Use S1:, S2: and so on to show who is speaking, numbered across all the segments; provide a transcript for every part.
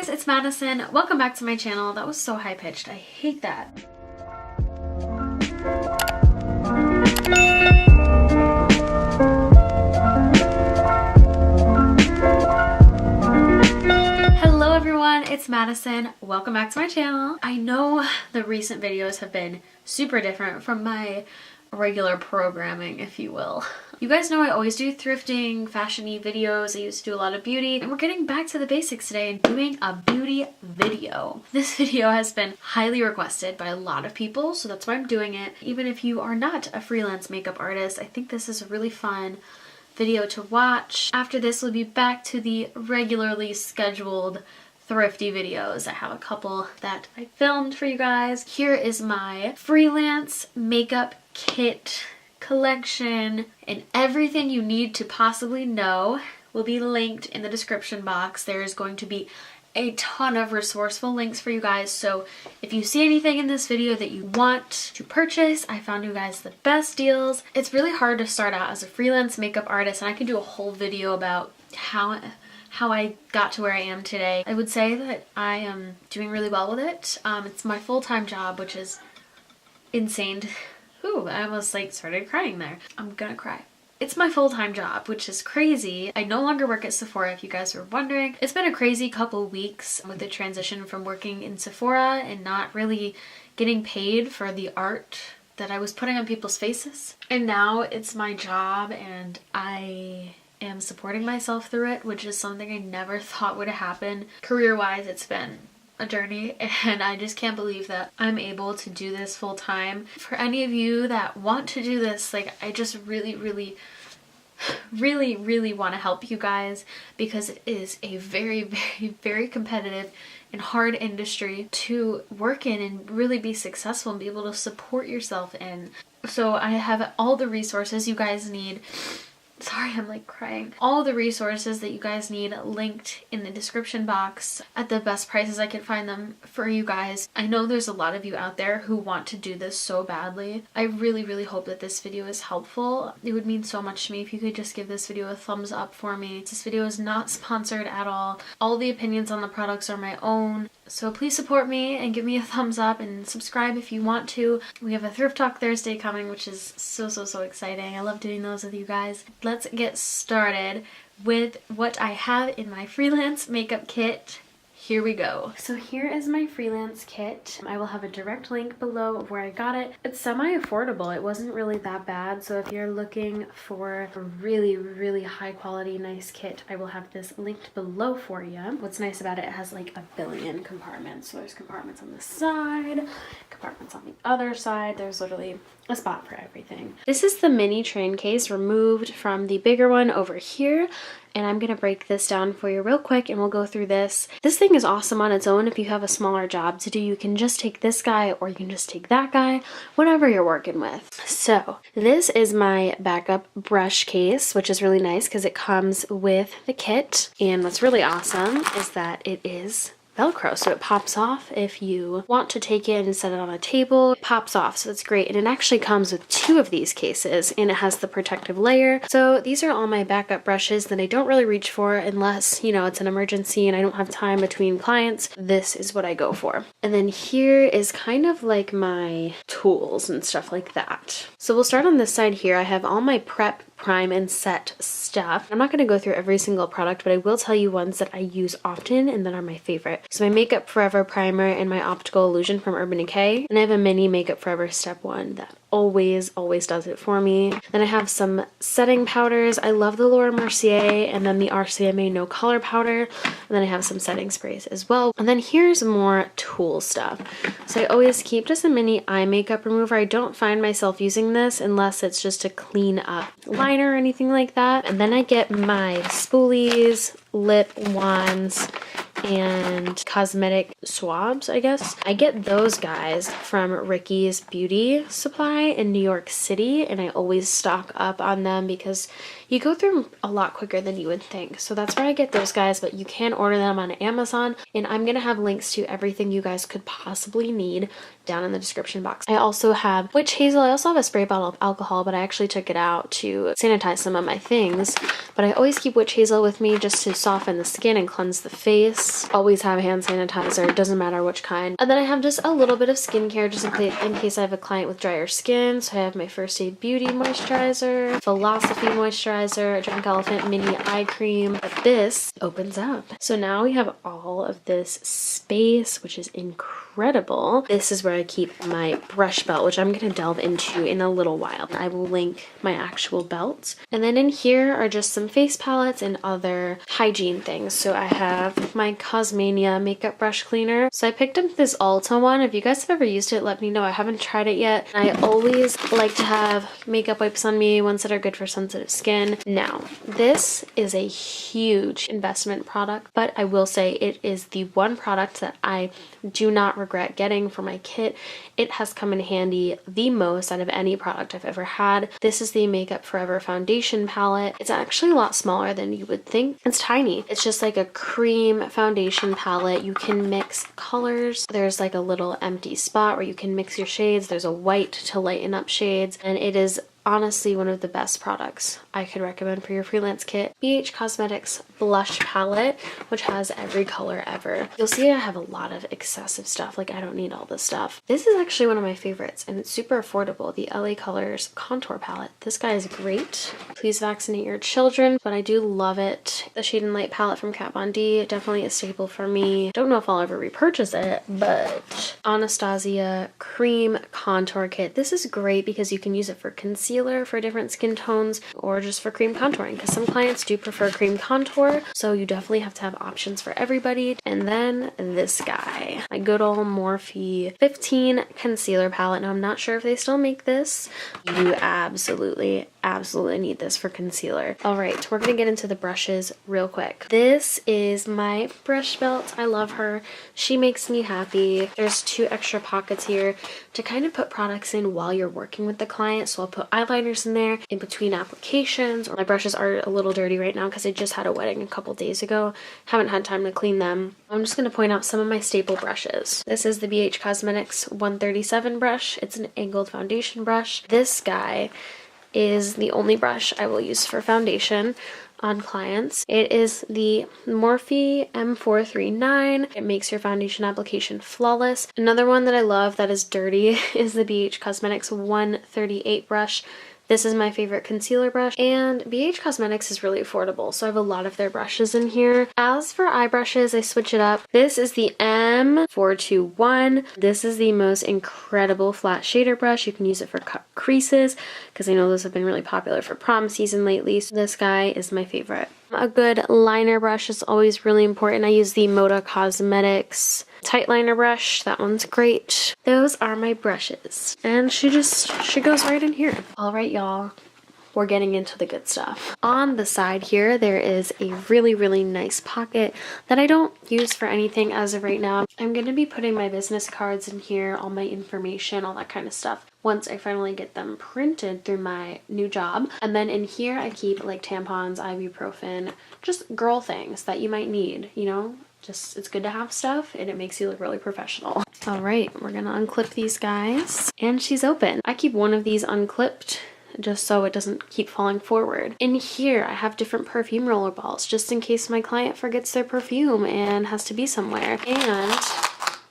S1: guys, it's Madison. Welcome back to my channel. That was so high-pitched. I hate that. Hello everyone, it's Madison. Welcome back to my channel. I know the recent videos have been super different from my regular programming, if you will. You guys know I always do thrifting, fashion-y videos. I used to do a lot of beauty, and we're getting back to the basics today and doing a beauty video. This video has been highly requested by a lot of people, so that's why I'm doing it. Even if you are not a freelance makeup artist, I think this is a really fun video to watch. After this, we'll be back to the regularly scheduled thrifty videos. I have a couple that I filmed for you guys. Here is my freelance makeup kit collection, and everything you need to possibly know will be linked in the description box. There is going to be a ton of resourceful links for you guys, so if you see anything in this video that you want to purchase, I found you guys the best deals. It's really hard to start out as a freelance makeup artist, and I could do a whole video about how I got to where I am today. I would say that I am doing really well with it. It's my full-time job, which is insane. Ooh, I almost started crying there. I'm gonna cry. It's my full-time job, which is crazy. I no longer work at Sephora, if you guys were wondering. It's been a crazy couple weeks with the transition from working in Sephora and not really getting paid for the art that I was putting on people's faces. And now it's my job and I am supporting myself through it, which is something I never thought would happen. Career-wise, it's been a journey, and I just can't believe that I'm able to do this full time. For any of you that want to do this, I just really want to help you guys, because it is a very competitive and hard industry to work in and really be successful and be able to support yourself in. So I have all the resources you guys need. Sorry, I'm crying. All the resources that you guys need linked in the description box at the best prices I can find them for you guys. I know there's a lot of you out there who want to do this so badly. I really hope that this video is helpful. It would mean so much to me if you could just give this video a thumbs up for me. This video is not sponsored at all. All the opinions on the products are my own. So please support me and give me a thumbs up and subscribe if you want to. We have a Thrift Talk Thursday coming, which is so exciting. I love doing those with you guys. Let's get started with what I have in my freelance makeup kit. Here we go. So here is my freelance kit. I will have a direct link below of where I got it. It's semi-affordable. It wasn't really that bad. So if you're looking for a really high quality, nice kit, I will have this linked below for you. What's nice about it, it has a billion compartments. So there's compartments on the side, compartments on the other side. There's literally a spot for everything. This is the mini train case removed from the bigger one over here. And I'm gonna break this down for you real quick and we'll go through this. This thing is awesome on its own. If you have a smaller job to do, you can just take this guy or you can just take that guy, whatever you're working with. So this is my backup brush case, which is really nice because it comes with the kit. And what's really awesome is that it is Velcro, so it pops off if you want to take it and set it on a table. It pops off, so it's great. And it actually comes with 2 of these cases, and it has the protective layer. So these are all my backup brushes that I don't really reach for unless, it's an emergency and I don't have time between clients. This is what I go for. And then here is kind of my tools and stuff like that. So we'll start on this side here. I have all my prep, prime, and set stuff. I'm not going to go through every single product, but I will tell you ones that I use often and that are my favorite. So my Makeup Forever primer and my Optical Illusion from Urban Decay. And I have a mini Makeup Forever Step 1 that always does it for me. Then I have some setting powders. I love the Laura Mercier and then the RCMA No Color powder. And then I have some setting sprays as well. And then here's more tool stuff. So I always keep just a mini eye makeup remover. I don't find myself using this unless it's just to clean up liner or anything like that. And then I get my spoolies, lip wands, and cosmetic swabs, I guess. I get those guys from Ricky's Beauty Supply in New York City, and I always stock up on them because you go through them a lot quicker than you would think. So that's where I get those guys, but you can order them on Amazon, and I'm gonna have links to everything you guys could possibly need down in the description box. I also have witch hazel. I also have a spray bottle of alcohol, but I actually took it out to sanitize some of my things. But I always keep witch hazel with me just to soften the skin and cleanse the face. Always have hand sanitizer, doesn't matter which kind. And then I have just a little bit of skincare just in case I have a client with drier skin. So I have my First Aid Beauty moisturizer, Philosophy moisturizer, Drunk Elephant mini eye cream. But this opens up. So now we have all of this space, which is incredible. This is where I keep my brush belt, which I'm going to delve into in a little while. I will link my actual belt. And then in here are just some face palettes and other hygiene things. So I have my Cosmania makeup brush cleaner. So I picked up this Ulta one. If you guys have ever used it, let me know. I haven't tried it yet. I always like to have makeup wipes on me, ones that are good for sensitive skin. Now, this is a huge investment product, but I will say it is the one product that I do not regret getting for my kit. It has come in handy the most out of any product I've ever had. This is the Makeup Forever foundation palette. It's actually a lot smaller than you would think. It's tiny. It's just like a cream foundation palette. You can mix colors. There's like a little empty spot where you can mix your shades. There's a white to lighten up shades, and it is honestly one of the best products I could recommend for your freelance kit. BH Cosmetics blush palette, which has every color ever. You'll see I have a lot of excessive stuff, like I don't need all this stuff. This is actually one of my favorites, and it's super affordable. The LA Colors contour palette. This guy is great. Please vaccinate your children, but I do love it. The Shade and Light palette from Kat Von D, definitely a staple for me. Don't know if I'll ever repurchase it, but Anastasia cream contour kit. This is great because you can use it for concealer for different skin tones or just for cream contouring, because some clients do prefer cream contour, so you definitely have to have options for everybody. And then this guy, my good old Morphe 15 concealer palette. Now I'm not sure if they still make this. You absolutely need this for concealer. All right, we're gonna get into the brushes real quick. This is my brush belt. I love her. She makes me happy. There's 2 extra pockets here to kind of put products in while you're working with the client. So I'll put eyeliners in there in between applications. My brushes are a little dirty right now because I just had a wedding a couple days ago. Haven't had time to clean them. I'm just going to point out some of my staple brushes. This is the BH Cosmetics 137 brush. It's an angled foundation brush. This guy is the only brush I will use for foundation on clients. It is the Morphe M439. It makes your foundation application flawless. Another one that I love that is dirty is the BH Cosmetics 138 brush. This is my favorite concealer brush, and BH Cosmetics is really affordable, so I have a lot of their brushes in here. As for eye brushes, I switch it up. This is the M421. This is the most incredible flat shader brush. You can use it for cut creases, because I know those have been really popular for prom season lately, so this guy is my favorite. A good liner brush is always really important. I use the Moda Cosmetics tight liner brush. That one's great. Those are my brushes. And she goes right in here. All right, y'all. We're getting into the good stuff. On the side here, there is a really nice pocket that I don't use for anything as of right now. I'm going to be putting my business cards in here, all my information, all that kind of stuff, once I finally get them printed through my new job. And then in here, I keep like tampons, ibuprofen, just girl things that you might need, you know? Just, it's good to have stuff and it makes you look really professional. All right, we're gonna unclip these guys. And she's open. I keep one of these unclipped just so it doesn't keep falling forward. In here, I have different perfume roller balls just in case my client forgets their perfume and has to be somewhere. And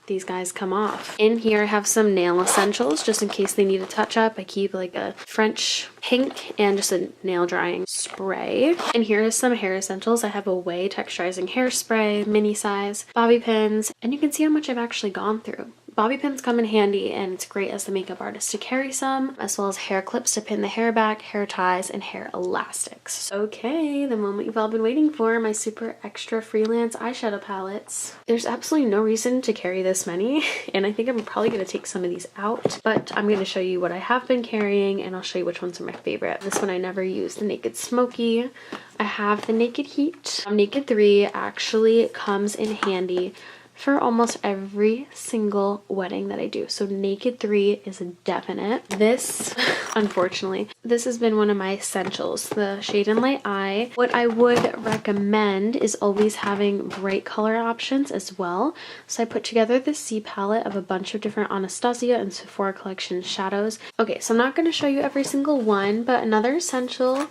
S1: these guys come off. In here I have some nail essentials just in case they need a touch up. I keep like a French pink and just a nail drying spray. And here is some hair essentials. I have a Way texturizing hairspray, mini size, bobby pins, and you can see how much I've actually gone through. Bobby pins come in handy, and it's great as the makeup artist to carry some, as well as hair clips to pin the hair back, hair ties, and hair elastics. Okay, the moment you've all been waiting for, my super extra freelance eyeshadow palettes. There's absolutely no reason to carry this many, and I think I'm probably going to take some of these out, but I'm going to show you what I have been carrying, and I'll show you which ones are my favorite. This one I never use, the Naked Smoky. I have the Naked Heat. Naked 3 actually comes in handy for almost every single wedding that I do. So Naked 3 is a definite. This, unfortunately, this has been one of my essentials, the Shade and Light Eye. What I would recommend is always having bright color options as well. So I put together this C palette of a bunch of different Anastasia and Sephora collection shadows. Okay, so I'm not going to show you every single one, but another essential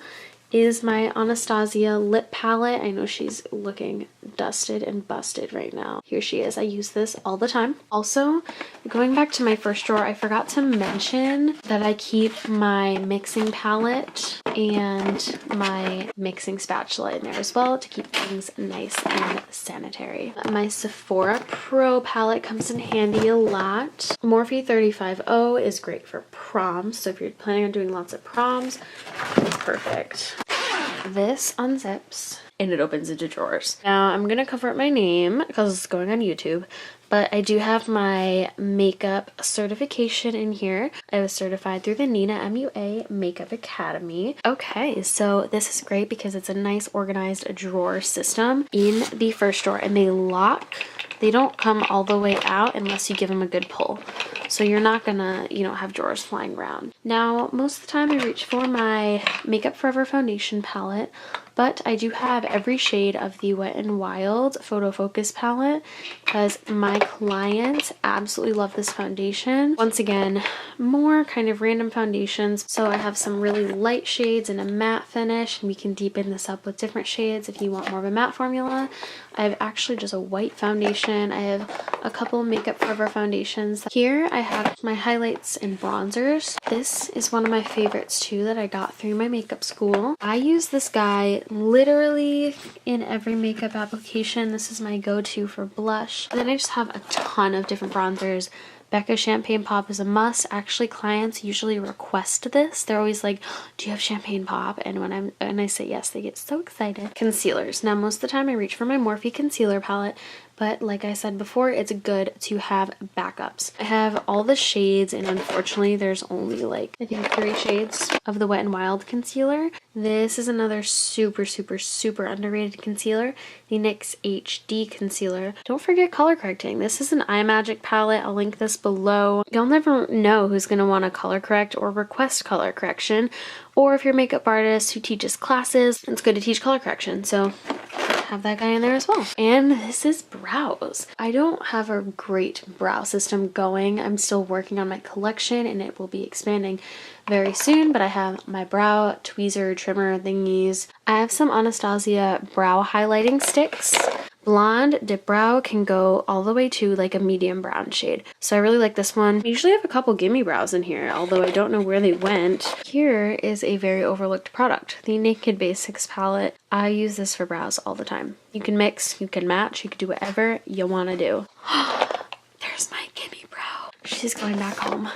S1: is my Anastasia lip palette. I know she's looking dusted and busted right now. Here she is. I use this all the time. Also, going back to my first drawer, I forgot to mention that I keep my mixing palette and my mixing spatula in there as well to keep things nice and sanitary. My Sephora Pro palette comes in handy a lot. Morphe 350 is great for proms, so if you're planning on doing lots of proms, it's perfect. This unzips and it opens into drawers. Now I'm gonna cover up my name because it's going on YouTube, but I do have my makeup certification in here. I was certified through the Nina MUA Makeup Academy. Okay, so this is great because it's a nice organized drawer system in the first drawer, and they lock. They don't come all the way out unless you give them a good pull. So you're not gonna, have drawers flying around. Now, most of the time I reach for my Makeup Forever foundation palette, but I do have every shade of the Wet n Wild Photo Focus palette because my clients absolutely love this foundation. Once again, more kind of random foundations. So I have some really light shades and a matte finish, and we can deepen this up with different shades if you want more of a matte formula. I have actually just a white foundation. I have a couple Makeup Forever foundations. Here I have my highlights and bronzers. This is one of my favorites too that I got through my makeup school. I use this guy literally in every makeup application. This is my go-to for blush. And then I just have a ton of different bronzers. Becca Champagne Pop is a must. Actually, clients usually request this. They're always like, do you have Champagne Pop? And when I say yes, they get so excited. Concealers. Now, most of the time I reach for my Morphe concealer palette, but like I said before, it's good to have backups. I have all the shades, and unfortunately there's only like, I think 3 shades of the Wet n Wild concealer. This is another super, super, super underrated concealer, the NYX HD concealer. Don't forget color correcting. This is an iMagic palette. I'll link this below. You'll never know who's going to want to color correct or request color correction, or if you're a makeup artist who teaches classes, it's good to teach color correction. So have that guy in there as well. And this is brows. I don't have a great brow system going. I'm still working on my collection and it will be expanding very soon, but I have my brow tweezer trimmer thingies. I have some Anastasia brow highlighting sticks. Blonde Dip Brow can go all the way to like a medium brown shade. So I really like this one. I usually have a couple gimme brows in here, although I don't know where they went. Here is a very overlooked product, the Naked Basics palette. I use this for brows all the time. You can mix, you can match, you can do whatever you want to do. There's my gimme brow. She's going back home.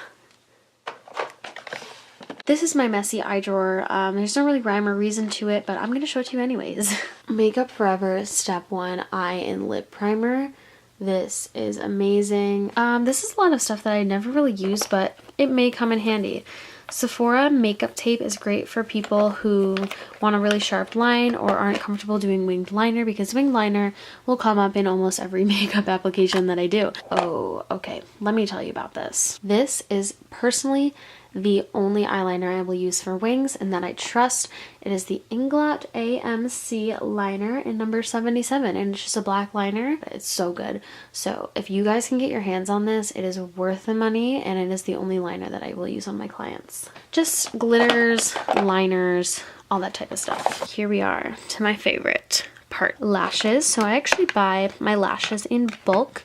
S1: This is my messy eye drawer. There's no really rhyme or reason to it, but I'm going to show it to you anyways. Makeup Forever Step 1 Eye and Lip Primer. This is amazing. This is a lot of stuff that I never really use, but it may come in handy. Sephora makeup tape is great for people who want a really sharp line or aren't comfortable doing winged liner, because winged liner will come up in almost every makeup application that I do. Oh, okay. Let me tell you about this. This is personally the only eyeliner I will use for wings and that I trust. It is the Inglot AMC liner in number 77, and it's just a black liner. It's so good. So if you guys can get your hands on this, it is worth the money, and it is the only liner that I will use on my clients. Just glitters, liners, all that type of stuff. Here we are to my favorite part, lashes. So I actually buy my lashes in bulk.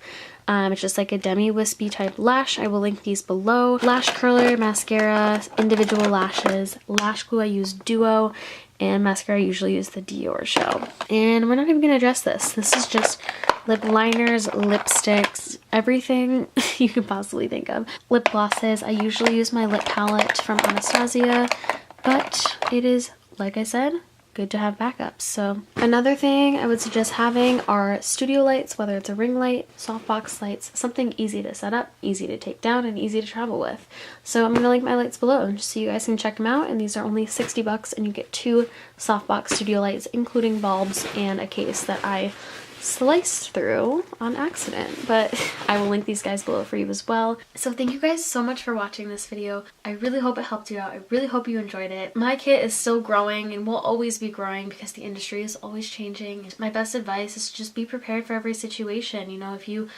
S1: It's just like a demi-wispy type lash. I will link these below. Lash curler, mascara, individual lashes, lash glue I use Duo, and mascara I usually use the Dior Show. And we're not even going to address this. This is just lip liners, lipsticks, everything you could possibly think of. Lip glosses. I usually use my lip palette from Anastasia, but it is, like I said, good to have backups. So another thing I would suggest having are studio lights, whether it's a ring light, softbox lights, something easy to set up, easy to take down, and easy to travel with. So I'm going to link my lights below just so you guys can check them out, and these are only 60 bucks and you get 2 softbox studio lights, including bulbs and a case that I sliced through on accident, but I will link these guys below for you as well. So thank you guys so much for watching this video. I really hope it helped you out. I really hope you enjoyed it. My kit is still growing and will always be growing because the industry is always changing. My best advice is to just be prepared for every situation. You know, if you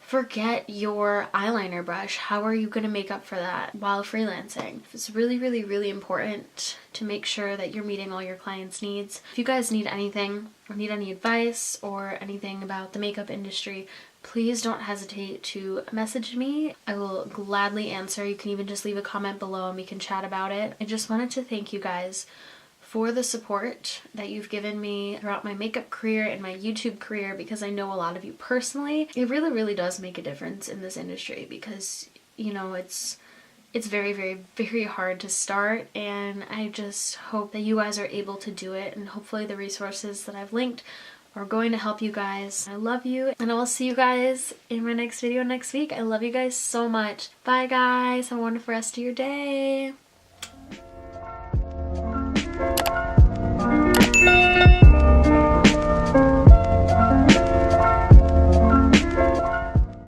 S1: forget your eyeliner brush, how are you going to make up for that while freelancing? It's really, really, really important to make sure that you're meeting all your clients' needs. If you guys need anything or need any advice or anything about the makeup industry, please don't hesitate to message me. I will gladly answer. You can even just leave a comment below and we can chat about it. I just wanted to thank you guys for the support that you've given me throughout my makeup career and my YouTube career, because I know a lot of you personally. It really, really does make a difference in this industry because, you know, it's very, very, very hard to start, and I just hope that you guys are able to do it, and hopefully the resources that I've linked are going to help you guys. I love you, and I will see you guys in my next video next week. I love you guys so much. Bye guys, have a wonderful rest of your day.